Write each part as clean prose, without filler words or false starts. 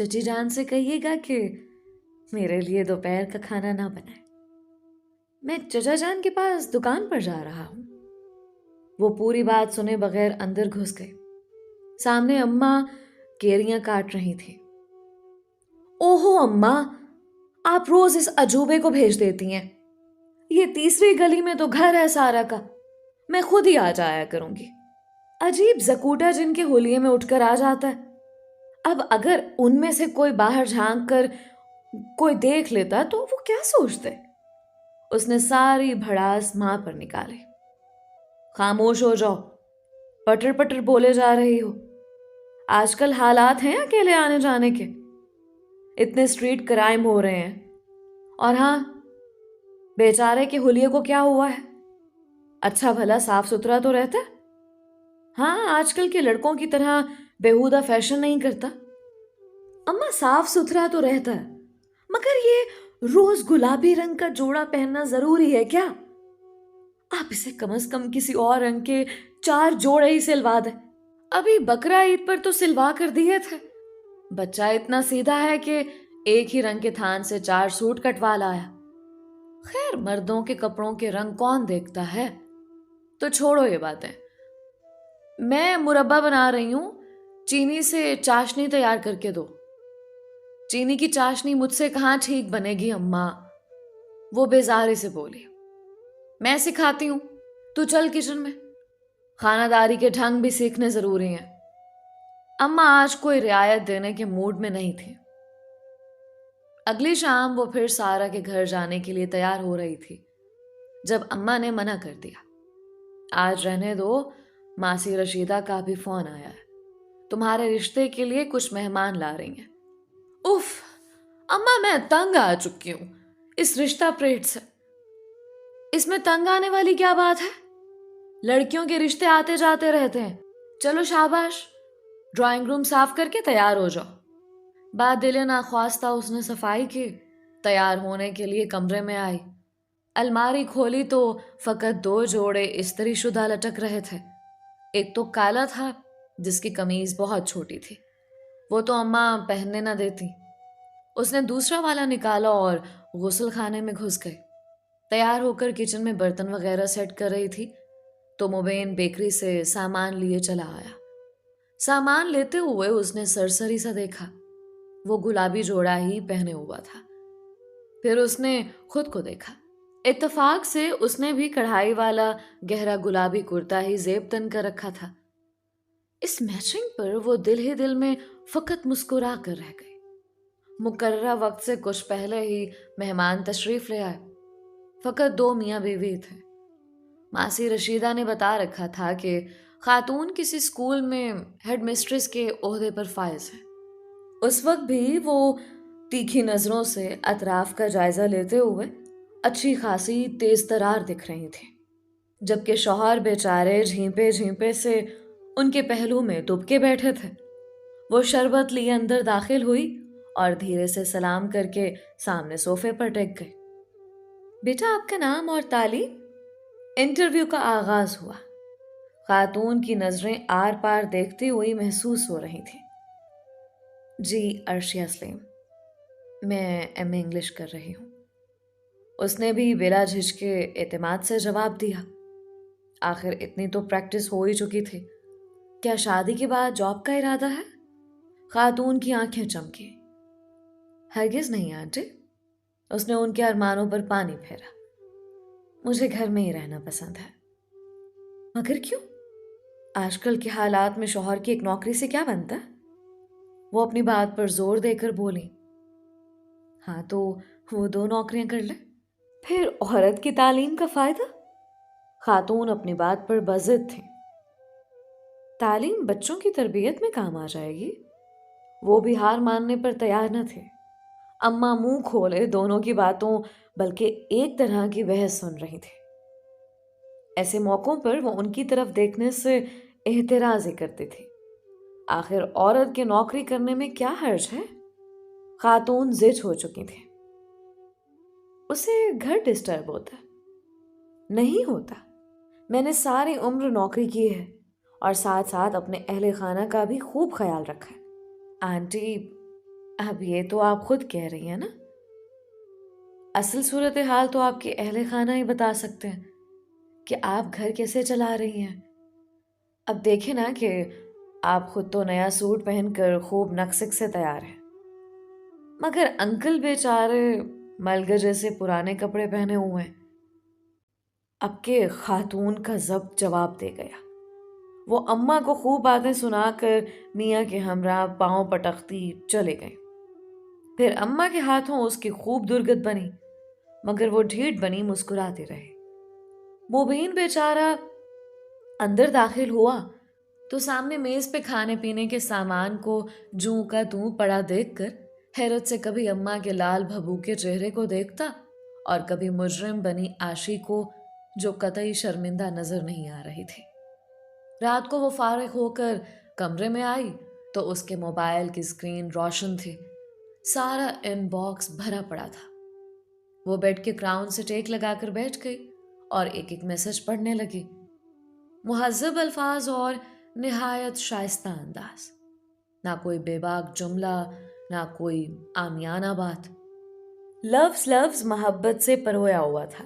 چچی جان سے کہیے گا کہ میرے لیے دوپہر کا کھانا نہ بنائے، میں چچا جان کے پاس دکان پر جا رہا ہوں۔ وہ پوری بات سنے بغیر اندر گھس گئے۔ سامنے اماں کیریاں کاٹ رہی تھی۔ اوہو اماں، آپ روز اس عجوبے کو بھیج دیتی ہیں۔ یہ تیسری گلی میں تو گھر ہے سارا کا، میں خود ہی آ جایا کروں گی۔ عجیب زکوٹا جن کے ہولیے میں اٹھ کر آ جاتا ہے۔ اب اگر ان میں سے کوئی باہر جھانک کر کوئی دیکھ لیتا تو وہ کیا سوچتے؟ اس نے ساری بھڑاس ماں پر نکالی۔ خاموش ہو جاؤ، پٹر پٹر بولے جا رہی ہو۔ آج کل حالات ہیں اکیلے آنے جانے کے، اتنے اسٹریٹ کرائم ہو رہے ہیں۔ اور ہاں، بیچارے کے حلیے کو کیا ہوا ہے؟ اچھا بھلا صاف ستھرا تو رہتا ہے۔ ہاں، آج کل کے لڑکوں کی طرح بیہودہ فیشن نہیں کرتا۔ اماں صاف ستھرا تو رہتا ہے، مگر یہ روز گلابی رنگ کا جوڑا پہننا ضروری ہے کیا؟ آپ اسے کم از کم کسی اور رنگ کے 4 جوڑے ہی سلوا دیں۔ ابھی بقرہ عید پر تو سلوا کر دیے تھے۔ بچہ اتنا سیدھا ہے کہ ایک ہی رنگ کے تھان سے 4 سوٹ کٹوا لایا۔ خیر، مردوں کے کپڑوں کے رنگ کون دیکھتا ہے؟ تو چھوڑو یہ باتیں، میں مربع بنا رہی ہوں، چینی سے چاشنی تیار کر کے دو۔ چینی کی چاشنی مجھ سے کہاں ٹھیک بنے گی اماں، وہ بیزاری سے بولی۔ میں سکھاتی ہوں، تو چل کچن میں، خانہ داری کے ڈھنگ بھی سیکھنے ضروری ہیں۔ اماں آج کوئی رعایت دینے کے موڈ میں نہیں تھی۔ اگلی شام وہ پھر سارا کے گھر جانے کے لیے تیار ہو رہی تھی جب اماں نے منع کر دیا۔ آج رہنے دو، ماسی رشیدہ کا بھی فون آیا ہے، تمہارے رشتے کے لیے کچھ مہمان لا رہی ہیں۔ اف اماں، میں تنگ آ چکی ہوں اس رشتہ پریٹ سے۔ اس میں تنگ آنے والی کیا بات ہے؟ لڑکیوں کے رشتے آتے جاتے رہتے ہیں۔ چلو شاباش، ڈرائنگ روم صاف کر کے تیار ہو جاؤ۔ بات دل ناخواستہ اس نے صفائی کی، تیار ہونے کے لیے کمرے میں آئی۔ الماری کھولی تو فقط 2 جوڑے استری شدہ لٹک رہے تھے۔ ایک تو کالا تھا جس کی قمیض بہت چھوٹی تھی، وہ تو اماں پہننے نہ دیتی۔ اس نے دوسرا والا نکالا اور غسل خانے میں گھس گئی۔ تیار ہو کر کچن میں برتن وغیرہ سیٹ کر رہی تھی تو مبین بیکری سے سامان لیے چلا آیا۔ سامان لیتے ہوئے اس نے سرسری سا دیکھا، وہ گلابی جوڑا ہی پہنے ہوا تھا۔ پھر اس نے خود کو دیکھا، اتفاق سے اس نے بھی کڑھائی والا گہرا گلابی کرتا ہی زیب تن کر رکھا تھا۔ اس میچنگ پر وہ دل ہی دل میں فقط مسکرا کر رہ گئی۔ مقررہ وقت سے کچھ پہلے ہی مہمان تشریف لے آئے، فقط 2 میاں بیوی تھے۔ ماسی رشیدہ نے بتا رکھا تھا کہ خاتون کسی اسکول میں ہیڈ مسٹریس کے عہدے پر فائز ہے۔ اس وقت بھی وہ تیکھی نظروں سے اطراف کا جائزہ لیتے ہوئے اچھی خاصی تیز ترار دکھ رہی تھی، جبکہ شوہر بیچارے جھیپے جھیپے سے ان کے پہلو میں دب کے بیٹھے تھے۔ وہ شربت لیے اندر داخل ہوئی اور دھیرے سے سلام کر کے سامنے صوفے پر ٹک گئی۔ بیٹا، آپ کا نام اور تعلیم؟ انٹرویو کا آغاز ہوا۔ خاتون کی نظریں آر پار دیکھتی ہوئی محسوس ہو رہی تھیں۔ جی، عرشیہ سلیم، میں ایم اے انگلش کر رہی ہوں۔ اس نے بھی بلا جھجکے اعتماد سے جواب دیا۔ آخر اتنی تو پریکٹس ہو ہی چکی تھی۔ کیا شادی کے بعد جاب کا ارادہ ہے؟ خاتون کی آنکھیں چمکی۔ ہرگز نہیں آنٹی، اس نے ان کے ارمانوں پر پانی پھیرا۔ مجھے گھر میں ہی رہنا پسند ہے۔ مگر کیوں؟ آج کل کے حالات میں شوہر کی ایک نوکری سے کیا بنتا ہے؟ وہ اپنی بات پر زور دے کر بولی۔ ہاں تو وہ 2 نوکریاں کر لے، پھر عورت کی تعلیم کا فائدہ؟ خاتون اپنی بات پر بضد تھیں۔ تعلیم بچوں کی تربیت میں کام آ جائے گی۔ وہ بھی ہار ماننے پر تیار نہ تھے۔ اماں منہ کھولے دونوں کی باتوں بلکہ ایک طرح کی بحث سن رہی تھی۔ ایسے موقعوں پر وہ ان کی طرف دیکھنے سے احتراز ہی کرتی تھی۔ آخر عورت کے نوکری کرنے میں کیا حرج ہے؟ خاتون زج ہو چکی تھی۔ اسے گھر ڈسٹرب ہوتا؟ نہیں ہوتا، میں نے ساری عمر نوکری کی ہے اور ساتھ ساتھ اپنے اہل خانہ کا بھی خوب خیال رکھا ہے۔ آنٹی، اب یہ تو آپ خود کہہ رہی ہیں نا، اصل صورتحال تو آپ کے اہل خانہ ہی بتا سکتے ہیں کہ آپ گھر کیسے چلا رہی ہیں۔ اب دیکھیں نا کہ آپ خود تو نیا سوٹ پہن کر خوب نقصک سے تیار ہیں، مگر انکل بیچارے ملگے جیسے پرانے کپڑے پہنے ہوئے ہیں۔ اب کے خاتون کا ضبط جواب دے گیا۔ وہ اماں کو خوب باتیں سنا کر میاں کے ہمراہ پاؤں پٹکتی چلے گئے۔ پھر اماں کے ہاتھوں اس کی خوب درگت بنی، مگر وہ ڈھیٹ بنی مسکراتے رہے۔ مبین بیچارہ اندر داخل ہوا تو سامنے میز پہ کھانے پینے کے سامان کو جوں کا توں پڑا دیکھ کر حیرت سے کبھی اماں کے لال بھبو کے چہرے کو دیکھتا اور کبھی مجرم بنی آشی کو جو قطعی شرمندہ نظر نہیں آ رہی تھی۔ رات کو وہ فارغ ہو کر کمرے میں آئی تو اس کے موبائل کی اسکرین روشن تھی، سارا ان باکس بھرا پڑا تھا۔ وہ بیڈ کے کراؤن سے ٹیک لگا کر بیٹھ گئی اور ایک ایک میسج پڑھنے لگی، مہذب الفاظ اور نہایت شائستہ انداز، نہ کوئی بے باک جملہ، نہ کوئی عامیانہ بات، لفظ لفظ محبت سے پرویا ہوا تھا،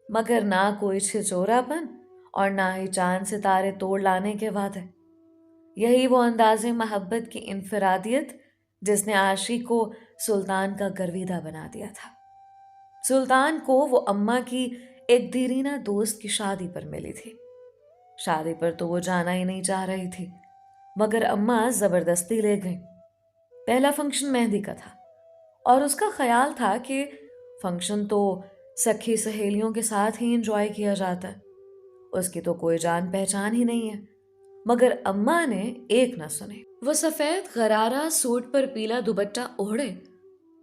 مگر نہ کوئی چھچورا پن اور نہ ہی چاند ستارے توڑ لانے کے وعدے۔ یہی وہ انداز محبت کی انفرادیت جس نے عاشق کو سلطان کا گرویدہ بنا دیا تھا۔ سلطان کو وہ اماں کی ایک دیرینہ دوست کی شادی پر ملی تھی۔ شادی پر تو وہ جانا ہی نہیں چاہ رہی تھی، مگر اماں زبردستی لے گئیں۔ پہلا فنکشن مہندی کا تھا اور اس کا خیال تھا کہ فنکشن تو سکھی سہیلیوں کے ساتھ ہی انجوائے کیا جاتا ہے، اس کی تو کوئی جان پہچان ہی نہیں ہے، مگر اماں نے ایک نہ سنے۔ وہ سفید غرارہ سوٹ پر پیلا دوپٹہ اوڑھے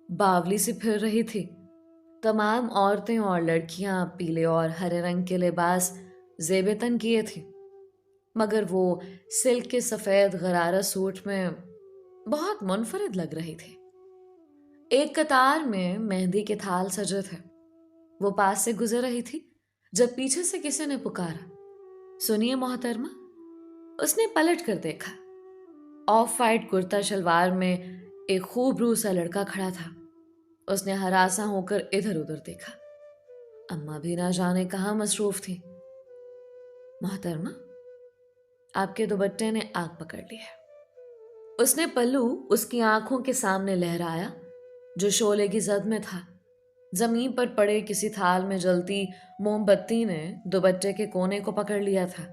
باولی سے پھر رہی تھی۔ تمام عورتیں اور لڑکیاں پیلے اور ہرے رنگ کے لباس زیب تن کیے تھیں، مگر وہ سلک کے سفید غرارہ سوٹ میں بہت منفرد لگ رہی تھی۔ ایک قطار میں مہندی کے تھال سجے تھے۔ وہ پاس سے گزر رہی تھی جب پیچھے سے کسی نے پکارا، سنیے محترمہ۔ اس نے پلٹ کر دیکھا۔ آف وائٹ کرتا شلوار میں ایک خوب رو سا لڑکا کھڑا تھا۔ اس نے ہراساں ہو کر ادھر ادھر دیکھا۔ اماں بھی نہ جانے کہاں مصروف تھی۔ محترمہ، آپ کے دوپٹے نے آگ پکڑ لی ہے۔ اس نے پلو اس کی آنکھوں کے سامنے لہرایا جو شعلے کی زد میں تھا۔ زمین پر پڑے کسی تھال میں جلتی موم بتی نے دوپٹے کے کونے کو پکڑ لیا تھا۔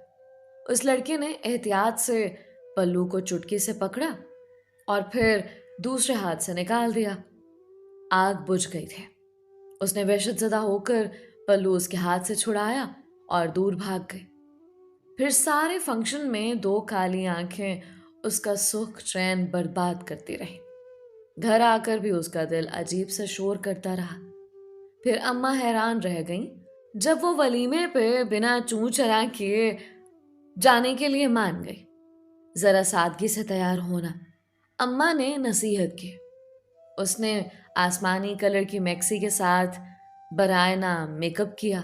اس لڑکے نے احتیاط سے پلو کو چٹکی سے پکڑا اور پھر دوسرے ہاتھ سے نکال دیا۔ آگ بجھ گئی تھی۔ اس نے وحشت زدہ ہو کر پلو اس کے ہاتھ سے چھڑایا اور دور بھاگ گئی۔ پھر سارے فنکشن میں دو کالی آنکھیں اس کا سکھ چین برباد کرتی رہی۔ گھر آ کر بھی اس کا دل عجیب سا شور کرتا رہا۔ پھر اماں حیران رہ گئیں جب وہ ولیمے پہ بنا چوں چرا کیے جانے کے لیے مان گئی۔ ذرا سادگی سے تیار ہونا، اماں نے نصیحت کی۔ اس نے آسمانی کلر کی میکسی کے ساتھ برائے نام میک اپ کیا۔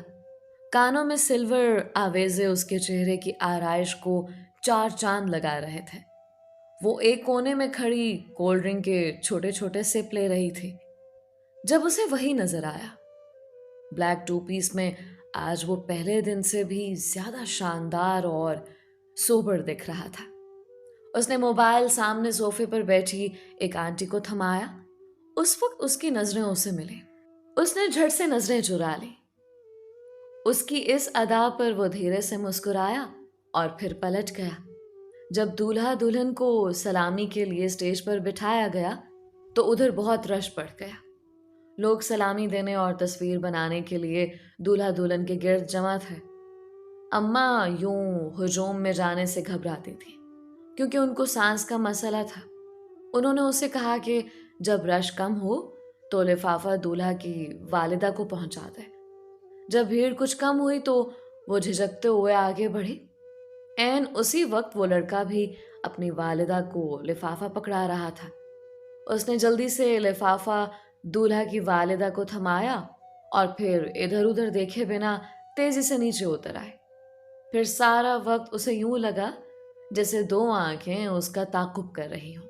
کانوں میں سلور آویزے اس کے چہرے کی آرائش کو چار چاند لگا رہے تھے۔ وہ ایک کونے میں کھڑی کولڈ ڈرنک کے چھوٹے چھوٹے سپ لے رہی تھی جب اسے وہی نظر آیا۔ بلیک ٹو پیس میں آج وہ پہلے دن سے بھی زیادہ شاندار اور سوبر دکھ رہا تھا۔ اس نے موبائل سامنے صوفے پر بیٹھی ایک آنٹی کو تھمایا۔ اس وقت اس کی نظریں اسے ملیں۔ اس نے جھٹ سے نظریں چرا لیں۔ اس کی اس ادا پر وہ دھیرے سے مسکرایا اور پھر پلٹ گیا۔ جب دولہا دلہن کو سلامی کے لیے اسٹیج پر بٹھایا گیا تو ادھر بہت رش پڑ گیا۔ لوگ سلامی دینے اور تصویر بنانے کے لیے دولہا دلہن کے گرد جمع تھے۔ اماں یوں ہجوم میں جانے سے گھبراتی تھی کیونکہ ان کو سانس کا مسئلہ تھا۔ انہوں نے اسے کہا کہ جب رش کم ہو تو لفافہ دولہا کی والدہ کو پہنچا دے۔ جب بھیڑ کچھ کم ہوئی تو وہ جھجکتے ہوئے آگے بڑھی۔ عین اسی وقت وہ لڑکا بھی اپنی والدہ کو لفافہ پکڑا رہا تھا۔ اس نے جلدی سے لفافہ دولہا کی والدہ کو تھمایا اور پھر ادھر ادھر دیکھے بنا تیزی سے نیچے اتر آئے۔ پھر سارا وقت اسے یوں لگا جیسے دو آنکھیں اس کا تعاقب کر رہی ہوں۔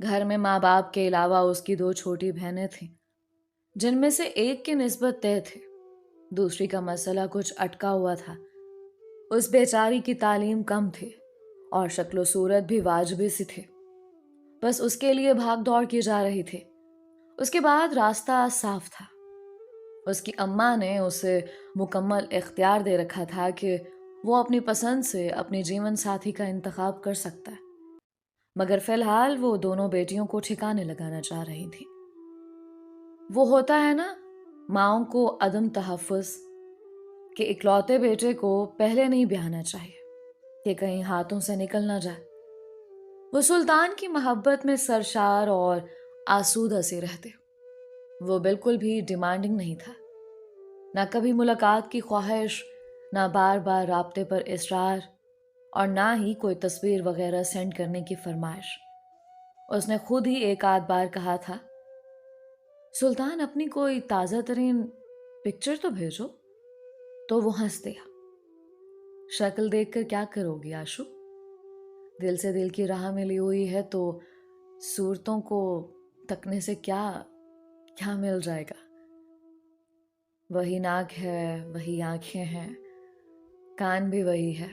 گھر میں ماں باپ کے علاوہ اس کی 2 چھوٹی بہنیں تھیں، جن میں سے ایک کی نسبت طے تھے، دوسری کا مسئلہ کچھ اٹکا ہوا تھا۔ اس بیچاری کی تعلیم کم تھی اور شکل و صورت بھی واجبی سی تھی، بس اس کے لیے بھاگ دوڑ کی جا رہی تھی۔ اس کے بعد راستہ صاف تھا۔ اس کی اماں نے اسے مکمل اختیار دے رکھا تھا کہ وہ اپنی پسند سے اپنی جیون ساتھی کا انتخاب کر سکتا ہے، مگر فی الحال وہ دونوں بیٹیوں کو ٹھکانے لگانا چاہ رہی تھی۔ وہ ہوتا ہے نا، ماؤں کو عدم تحفظ، کہ اکلوتے بیٹے کو پہلے نہیں بیاہنا چاہیے کہ کہیں ہاتھوں سے نکل نہ جائے۔ وہ سلطان کی محبت میں سرشار اور آسودہ سے رہتے۔ وہ بالکل بھی ڈیمانڈنگ نہیں تھا، نہ کبھی ملاقات کی خواہش، نہ بار بار رابطے پر اصرار، اور نہ ہی کوئی تصویر وغیرہ سینڈ کرنے کی فرمائش۔ اس نے خود ہی ایک آدھ بار کہا تھا، سلطان اپنی کوئی تازہ ترین پکچر تو بھیجو، تو وہ ہنس دیا۔ شکل دیکھ کر کیا کرو گی آشو؟ دل سے دل کی راہ ملی ہوئی ہے تو صورتوں کو تکنے سے کیا مل جائے گا؟ وہی ناک ہے، وہی آنکھیں ہیں، کان بھی وہی ہے،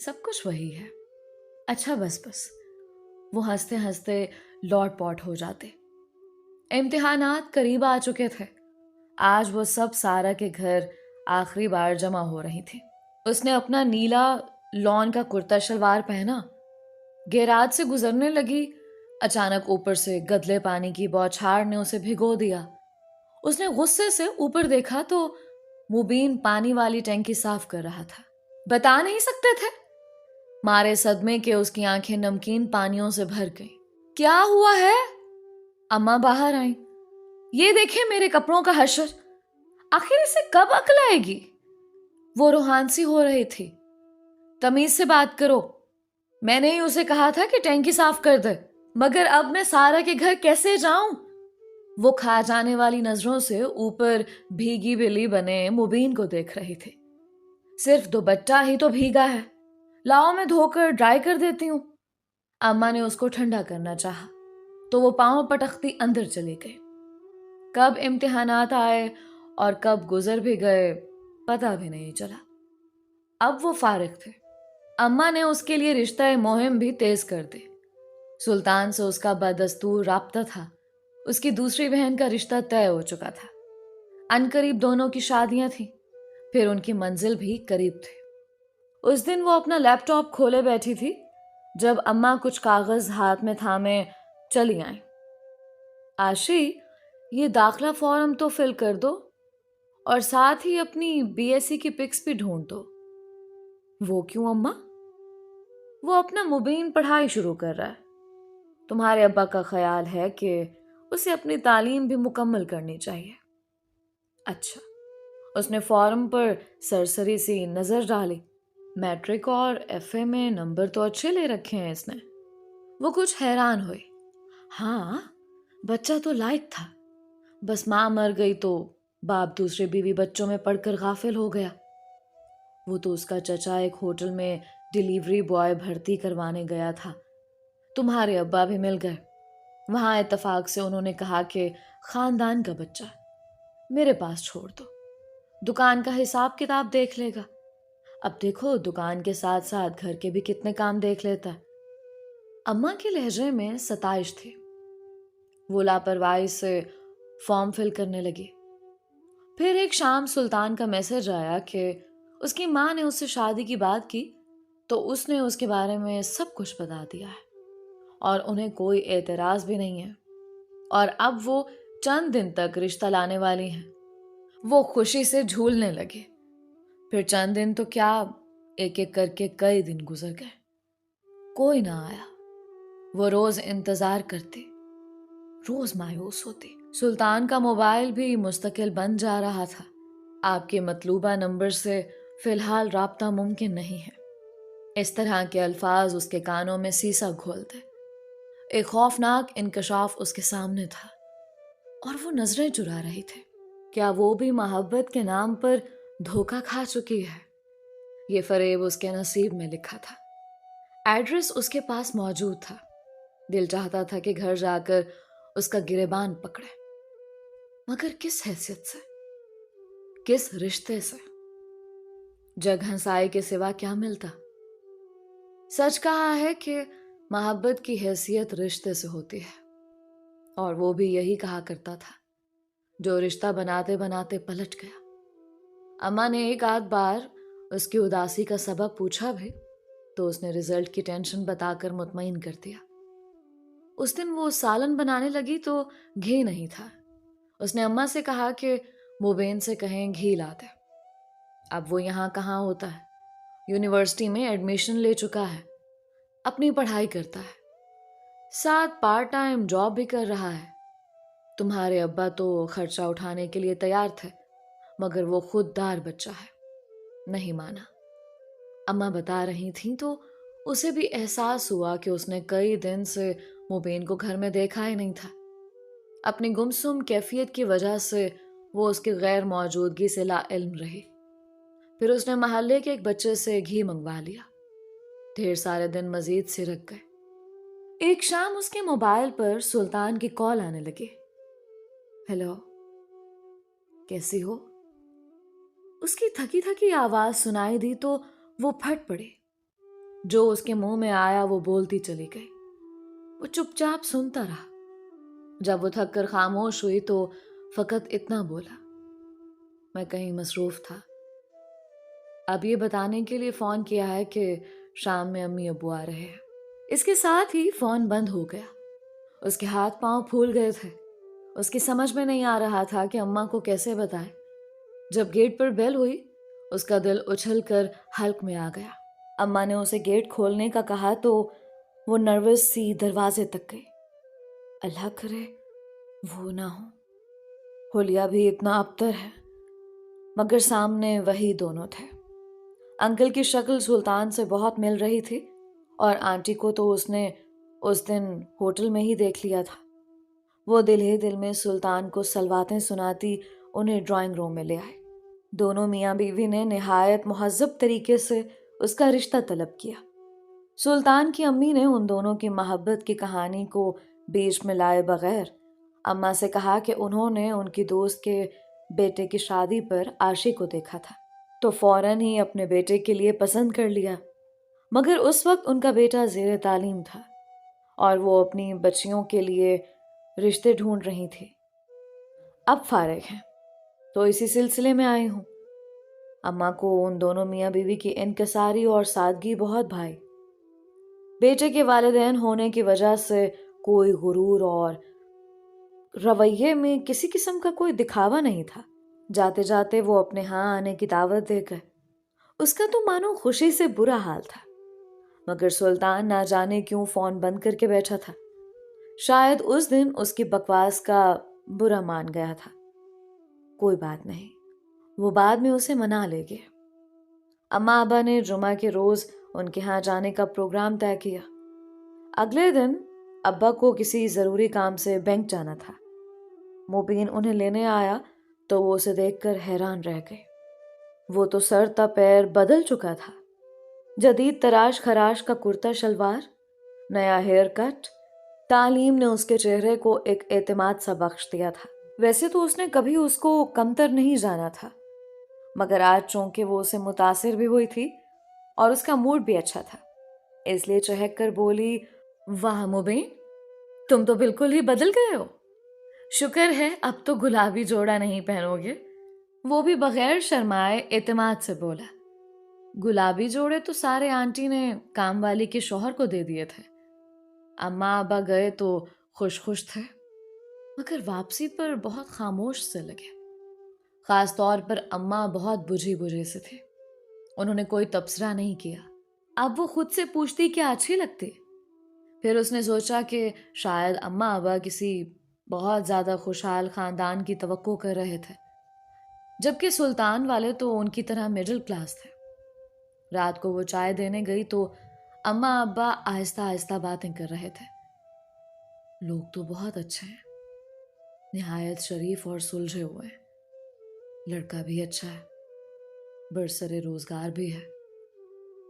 سب کچھ وہی ہے۔ اچھا بس وہ ہنستے ہنستے لوٹ پوٹ ہو جاتے۔ امتحانات قریب آ چکے تھے۔ آج وہ سب سارا کے گھر آخری بار جمع ہو رہی تھی۔ اس نے اپنا نیلا لون کا کرتا شلوار پہنا، گیراج سے گزرنے لگی، اچانک اوپر سے گدلے پانی کی بوچھاڑ نے اسے بھگو دیا۔ اس نے غصے سے اوپر دیکھا تو مبین پانی والی ٹینکی صاف کر رہا تھا۔ بتا نہیں سکتے تھے؟ مارے صدمے کے اس کی آنکھیں نمکین پانیوں سے بھر گئیں۔ کیا ہوا ہے؟ اماں باہر آئیں۔ یہ دیکھیں میرے کپڑوں کا حشر، آخر اسے کب عقل آئے گی؟ وہ روحان سی ہو رہی تھی۔ تمیز سے بات کرو، میں نے ہی اسے کہا تھا کہ ٹینکی صاف کر دے، مگر اب میں سارا کے گھر کیسے جاؤں؟ وہ کھا جانے والی نظروں سے اوپر بھیگی بلی بنے مبین کو دیکھ رہی تھی۔ صرف دوپٹہ ہی تو بھیگا ہے، لاؤ میں دھو کر ڈرائی کر دیتی ہوں۔ اماں نے اس کو ٹھنڈا کرنا چاہا تو وہ پاؤں پٹختی اندر چلی گئی۔ کب امتحانات آئے اور کب گزر بھی گئے پتہ بھی نہیں چلا۔ اب وہ فارغ تھے۔ اماں نے اس کے لیے رشتہ مہم بھی تیز کر دی۔ سلطان سے اس کا بدستور رابطہ تھا۔ اس کی دوسری بہن کا رشتہ طے ہو چکا تھا۔ عنقریب دونوں کی شادیاں تھیں، پھر ان کی منزل بھی قریب تھی۔ اس دن وہ اپنا لیپ ٹاپ کھولے بیٹھی تھی جب اماں کچھ کاغذ ہاتھ میں تھامے چلی آئیں۔ آشی، یہ داخلہ فارم تو فل کر دو اور ساتھ ہی اپنی BSc کی پکس بھی ڈھونڈ دو۔ وہ کیوں اماں؟ وہ اپنا مبین پڑھائی شروع کر رہا ہے۔ تمہارے ابا کا خیال ہے کہ اسے اپنی تعلیم بھی مکمل کرنی چاہیے۔ اچھا، اس نے فارم پر سرسری سی نظر ڈالی۔ میٹرک اور FA میں نمبر تو اچھے لے رکھے ہیں اس نے۔ وہ کچھ حیران ہوئی۔ ہاں، بچہ تو لائق تھا، بس ماں مر گئی تو باپ دوسرے بیوی بچوں میں پڑھ کر غافل ہو گیا۔ وہ تو اس کا چچا ایک ہوٹل میں ڈیلیوری بوائے بھرتی کروانے گیا تھا، تمہارے ابا بھی مل گئے۔ وہاں اتفاق سے انہوں نے کہا کہ خاندان کا بچہ میرے پاس چھوڑ دو، دکان کا حساب کتاب دیکھ لے گا۔ اب دیکھو دکان کے ساتھ ساتھ گھر کے بھی کتنے کام دیکھ لیتا ہے۔ اماں کے لہجے میں ستائش تھی۔ وہ لاپرواہی سے فارم فل کرنے لگی۔ پھر ایک شام سلطان کا میسج آیا کہ اس کی ماں نے اس سے شادی کی بات کی تو اس نے اس کے بارے میں سب کچھ بتا دیا ہے اور انہیں کوئی اعتراض بھی نہیں ہے، اور اب وہ چند دن تک رشتہ لانے والی ہیں۔ وہ خوشی سے جھولنے لگے۔ پھر چند دن تو کیا، ایک ایک کر کے کئی دن گزر گئے، کوئی نہ آیا۔ وہ روز انتظار کرتے، روز مایوس ہوتی۔ سلطان کا موبائل بھی مستقل بن جا رہا تھا۔ آپ کے مطلوبہ نمبر سے فی الحال رابطہ ممکن نہیں ہے۔ اس طرح کے الفاظ اس کے کانوں میں سیسا گھولتے۔ ایک خوفناک انکشاف اس کے سامنے تھا اور وہ نظریں چرا رہی تھے۔ کیا وہ بھی محبت کے نام پر دھوکہ کھا چکی ہے؟ یہ فریب اس کے نصیب میں لکھا تھا۔ ایڈریس اس کے پاس موجود تھا، دل چاہتا تھا کہ گھر جا کر اس کا گریبان پکڑے، مگر کس حیثیت سے، کس رشتے سے؟ جگ ہنسائی کے سوا کیا ملتا؟ سچ کہا ہے کہ محبت کی حیثیت رشتے سے ہوتی ہے، اور وہ بھی یہی کہا کرتا تھا جو رشتہ بناتے بناتے پلٹ گیا۔ اماں نے ایک آدھ بار اس کی اداسی کا سبب پوچھا بھی تو اس نے رزلٹ کی ٹینشن بتا کر مطمئن کر دیا۔ اس دن وہ سالن بنانے لگی تو گھی نہیں تھا۔ اس نے اماں سے کہا کہ مبین سے کہیں گھی لا دے۔ اب وہ یہاں کہاں ہوتا ہے، یونیورسٹی میں ایڈمیشن لے چکا ہے، اپنی پڑھائی کرتا ہے، ساتھ پارٹ ٹائم جاب بھی کر رہا ہے۔ تمہارے ابا تو خرچہ اٹھانے کے لیے تیار تھے، مگر وہ خوددار بچہ ہے، نہیں مانا۔ اماں بتا رہی تھیں تو اسے بھی احساس ہوا کہ اس نے کئی دن سے مبین کو گھر میں دیکھا ہی نہیں تھا۔ اپنی گمسم کیفیت کی وجہ سے وہ اس کی غیر موجودگی سے لا علم رہی۔ پھر اس نے محلے کے ایک بچے سے گھی منگوا لیا۔ ڈھیر سارے دن مزید سے رکھ گئے۔ ایک شام اس کے موبائل پر سلطان کی کال آنے لگی۔ ہیلو، کیسی ہو؟ اس کی تھکی تھکی آواز سنائی دی تو وہ پھٹ پڑی۔ جو اس کے منہ میں آیا وہ بولتی چلی گئی۔ وہ چپ چاپ سنتا رہا۔ جب وہ تھک کر خاموش ہوئی تو فقط اتنا بولا، میں کہیں مصروف تھا۔ اب یہ بتانے کے لیے فون کیا ہے کہ شام میں امی ابو آ رہے ہیں۔ اس کے ساتھ ہی فون بند ہو گیا۔ اس کے ہاتھ پاؤں پھول گئے تھے۔ اس کی سمجھ میں نہیں آ رہا تھا کہ اماں کو کیسے بتائے۔ جب گیٹ پر بیل ہوئی اس کا دل اچھل کر حلق میں آ گیا۔ اماں نے اسے گیٹ کھولنے کا کہا تو وہ نروس سی دروازے تک گئی۔ اللہ کرے وہ نہ ہو، حلیہ بھی اتنا ابتر ہے۔ مگر سامنے وہی دونوں تھے۔ انکل کی شکل سلطان سے بہت مل رہی تھی، اور آنٹی کو تو اس نے اس دن ہوٹل میں ہی دیکھ لیا تھا۔ وہ دل ہی دل میں سلطان کو سلواتیں سناتی انہیں ڈرائنگ روم میں لے آئے۔ دونوں میاں بیوی نے نہایت مہذب طریقے سے اس کا رشتہ طلب کیا۔ سلطان کی امی نے ان دونوں کی محبت کی کہانی کو بیچ میں لائے بغیر اماں سے کہا کہ انہوں نے ان کی دوست کے بیٹے کی شادی پر عاشق کو دیکھا تھا تو فوراً ہی اپنے بیٹے کے لیے پسند کر لیا، مگر اس وقت ان کا بیٹا زیر تعلیم تھا اور وہ اپنی بچیوں کے لیے رشتے ڈھونڈ رہی تھی۔ اب فارغ ہیں تو اسی سلسلے میں آئی ہوں۔ اماں کو ان دونوں میاں بیوی کی انکساری اور سادگی بہت بھائی۔ بیٹے کے والدین ہونے کی وجہ سے کوئی غرور اور رویے میں کسی قسم کا کوئی دکھاوا نہیں تھا۔ جاتے جاتے وہ اپنے ہاں آنے کی دعوت دے گئے۔ اس کا تو مانو خوشی سے برا حال تھا، مگر سلطان نہ جانے کیوں فون بند کر کے بیٹھا تھا۔ شاید اس دن اس کی بکواس کا برا مان گیا تھا۔ کوئی بات نہیں، وہ بعد میں اسے منا لے گے۔ اماں ابا نے جمعہ کے روز ان کے ہاں جانے کا پروگرام طے کیا۔ اگلے دن ابا کو کسی ضروری کام سے بینک جانا تھا۔ مبین انہیں لینے آیا تو وہ اسے دیکھ کر حیران رہ گئے۔ وہ تو سر تا پیر بدل چکا تھا۔ جدید تراش خراش کا کرتا شلوار، نیا ہیئر کٹ، تعلیم نے اس کے چہرے کو ایک اعتماد سا بخش دیا تھا۔ ویسے تو اس نے کبھی اس کو کمتر نہیں جانا تھا، مگر آج چونکہ وہ اسے متاثر بھی ہوئی تھی اور اس کا موڈ بھی اچھا تھا، اس لیے چہک کر بولی، واہ مبین، تم تو بالکل ہی بدل گئے ہو۔ شکر ہے اب تو گلابی جوڑا نہیں پہنو گے۔ وہ بھی بغیر شرمائے اعتماد سے بولا، گلابی جوڑے تو سارے آنٹی نے کام والی کے شوہر کو دے دیے تھے۔ اماں ابا گئے تو خوش خوش تھے، مگر واپسی پر بہت خاموش سے لگے۔ خاص طور پر اماں بہت بجھی بجھی سے تھے۔ انہوں نے کوئی تبصرہ نہیں کیا۔ اب وہ خود سے پوچھتی کیا اچھی لگتی۔ پھر اس نے سوچا کہ شاید اماں ابا کسی بہت زیادہ خوشحال خاندان کی توقع کر رہے تھے، جبکہ سلطان والے تو ان کی طرح مڈل کلاس تھے۔ رات کو وہ چائے دینے گئی تو اماں ابا آہستہ آہستہ باتیں کر رہے تھے۔ لوگ تو بہت اچھے ہیں، نہایت شریف اور سلجھے ہوئے ہیں، لڑکا بھی اچھا ہے، برسر روزگار بھی ہے۔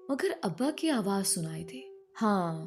مگر ابا کی آواز سنائی تھی، ہاں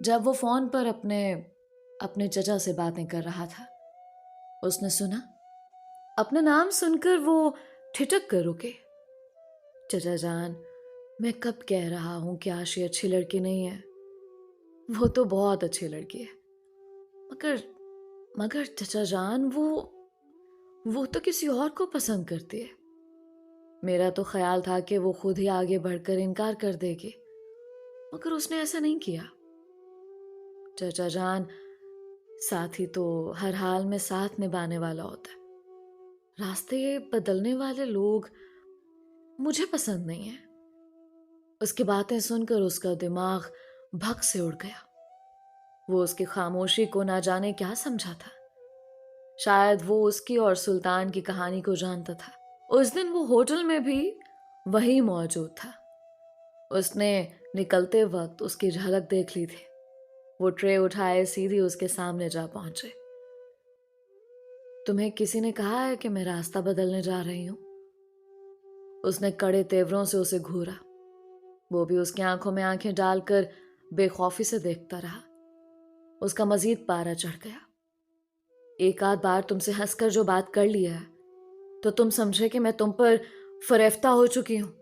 جب وہ فون پر اپنے چچا سے باتیں کر رہا تھا، اس نے سنا، اپنا نام سن کر وہ ٹھٹک کر رکے۔ چچا جان، میں کب کہہ رہا ہوں کہ آشی اچھی لڑکی نہیں ہے؟ وہ تو بہت اچھی لڑکی ہے، مگر مگر چچا جان، وہ تو کسی اور کو پسند کرتی ہے۔ میرا تو خیال تھا کہ وہ خود ہی آگے بڑھ کر انکار کر دے گی، مگر اس نے ایسا نہیں کیا۔ چچا جان، ساتھی تو ہر حال میں ساتھ نبھانے والا ہوتا ہے۔ راستے بدلنے والے لوگ مجھے پسند نہیں ہیں۔ اس کی باتیں سن کر اس کا دماغ بھگ سے اڑ گیا۔ وہ اس کی خاموشی کو نہ جانے کیا سمجھا تھا۔ شاید وہ اس کی اور سلطان کی کہانی کو جانتا تھا۔ اس دن وہ ہوٹل میں بھی وہی موجود تھا۔ اس نے نکلتے وقت اس کی جھلک دیکھ لی تھی۔ وہ ٹرے اٹھائے سیدھی اس کے سامنے جا پہنچے۔ تمہیں کسی نے کہا ہے کہ میں راستہ بدلنے جا رہی ہوں؟ اس نے کڑے تیوروں سے اسے گھورا۔ وہ بھی اس کی آنکھوں میں آنکھیں ڈال کر بے خوفی سے دیکھتا رہا۔ اس کا مزید پارا چڑھ گیا۔ ایک آدھ بار تم سے ہنس کر جو بات کر لیا ہے تو تم سمجھے کہ میں تم پر فریفتہ ہو چکی ہوں۔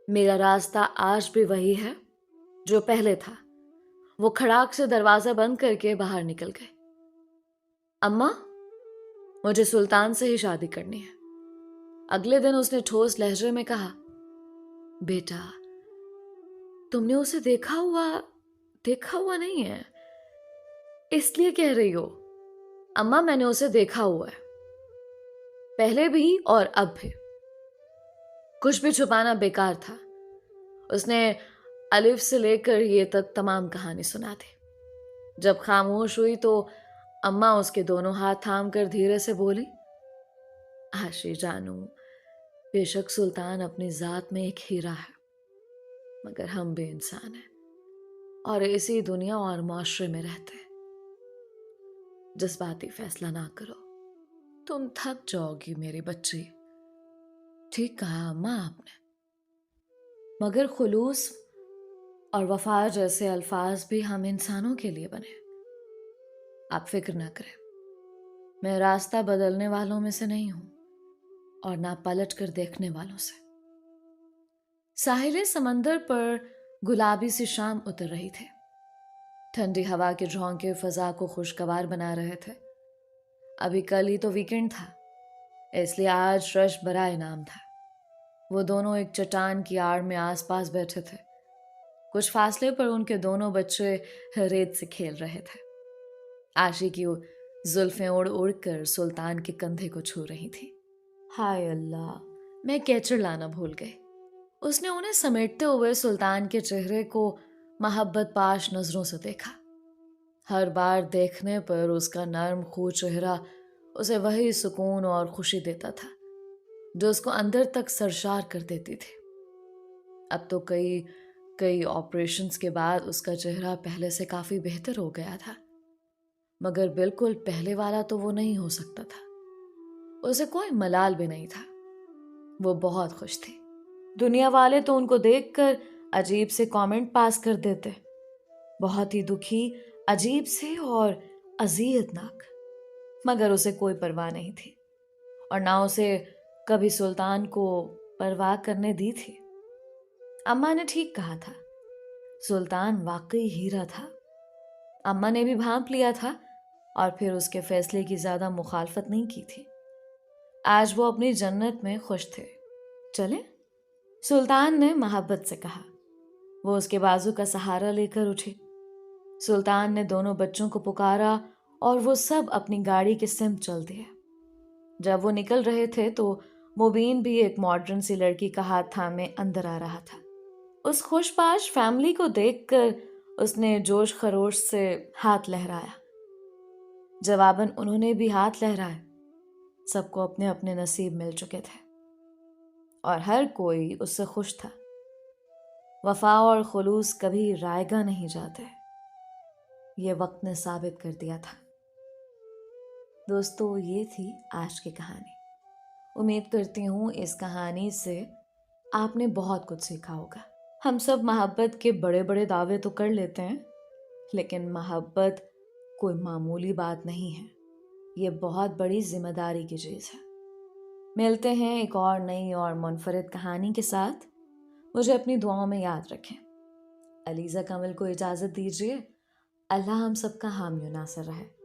میرا راستہ آج بھی وہی ہے جو پہلے تھا۔ وہ کھڑاک سے دروازہ بند کر کے باہر نکل گئے۔ اماں، مجھے سلطان سے ہی شادی کرنی ہے۔ اگلے دن اس نے ٹھوس لہجے میں کہا، بیٹا، تم نے اسے دیکھا ہوا نہیں ہے، اس لیے کہہ رہی ہو۔ اماں، میں نے اسے دیکھا ہوا ہے، پہلے بھی اور اب بھی۔ کچھ بھی چھپانا بیکار تھا۔ اس نے الف سے لے کر یہ تک تمام کہانی سنا دی۔ جب خاموش ہوئی تو اماں اس کے دونوں ہاتھ تھام کر دھیرے سے بولی، آشی جانو، بے شک سلطان اپنی ذات میں ایک ہیرا ہے، مگر ہم بھی انسان ہیں اور اسی دنیا اور معاشرے میں رہتے ہیں۔ جذباتی فیصلہ نہ کرو، تم تھک جاؤ گی میری بچی۔ ٹھیک کہا اماں آپ نے، مگر خلوص اور وفا جیسے الفاظ بھی ہم انسانوں کے لیے بنے۔ آپ فکر نہ کریں، میں راستہ بدلنے والوں میں سے نہیں ہوں اور نہ پلٹ کر دیکھنے والوں سے۔ ساحل سمندر پر گلابی سی شام اتر رہی تھی۔ ٹھنڈی ہوا کے جھونکے فضا کو خوشگوار بنا رہے تھے۔ ابھی کل ہی تو ویکنڈ تھا، اس لیے آج رش برا انعام تھا۔ وہ دونوں ایک چٹان کی آڑ میں آس پاس بیٹھے تھے۔ کچھ فاصلے پر ان کے دونوں بچے ریت سے کھیل رہے تھے۔ آشی کی زلفیں اڑ اڑ کر سلطان کے کندھے کو چھو رہی تھی۔ ہائے اللہ، میں کیچڑ لانا بھول گئی۔ اس نے انہیں سمیٹتے ہوئے سلطان کے چہرے کو محبت پاش نظروں سے دیکھا۔ ہر بار دیکھنے پر اس کا نرم خو چہرہ اسے وہی سکون اور خوشی دیتا تھا جو اس کو اندر تک سرشار کر دیتی تھی۔ اب تو کئی آپریشنز کے بعد اس کا چہرہ پہلے سے کافی بہتر ہو گیا تھا، مگر بالکل پہلے والا تو وہ نہیں ہو سکتا تھا۔ اسے کوئی ملال بھی نہیں تھا۔ وہ بہت خوش تھی۔ دنیا والے تو ان کو دیکھ کر عجیب سے کامنٹ پاس کر دیتے، بہت ہی دکھی، عجیب سے اور اذیت ناک، مگر اسے کوئی پرواہ نہیں تھی اور نہ اسے کبھی سلطان کو پرواہ کرنے دی تھی۔ اماں نے ٹھیک کہا تھا، سلطان واقعی ہیرا تھا۔ اماں نے بھی بھانپ لیا تھا اور پھر اس کے فیصلے کی زیادہ مخالفت نہیں کی تھی۔ آج وہ اپنی جنت میں خوش تھے۔ چلیں؟ سلطان نے محبت سے کہا۔ وہ اس کے بازو کا سہارا لے کر اٹھی۔ سلطان نے دونوں بچوں کو پکارا اور وہ سب اپنی گاڑی کے سمت چل دیے۔ جب وہ نکل رہے تھے تو مبین بھی ایک ماڈرن سی لڑکی کا ہاتھ تھامے اندر آ رہا تھا۔ اس خوش پاش فیملی کو دیکھ کر اس نے جوش خروش سے ہاتھ لہرایا۔ جواباً انہوں نے بھی ہاتھ لہرائے۔ سب کو اپنے اپنے نصیب مل چکے تھے اور ہر کوئی اس سے خوش تھا۔ وفا اور خلوص کبھی رائے گاہ نہیں جاتے، یہ وقت نے ثابت کر دیا تھا۔ دوستو، یہ تھی آج کی کہانی۔ امید کرتی ہوں اس کہانی سے آپ نے بہت کچھ سیکھا ہوگا۔ ہم سب محبت کے بڑے بڑے دعوے تو کر لیتے ہیں، لیکن محبت کوئی معمولی بات نہیں ہے، یہ بہت بڑی ذمہ داری کی چیز ہے۔ ملتے ہیں ایک اور نئی اور منفرد کہانی کے ساتھ۔ مجھے اپنی دعاؤں میں یاد رکھیں۔ علیزہ کمل کو اجازت دیجیے۔ اللہ ہم سب کا حامی و ناصر رہے۔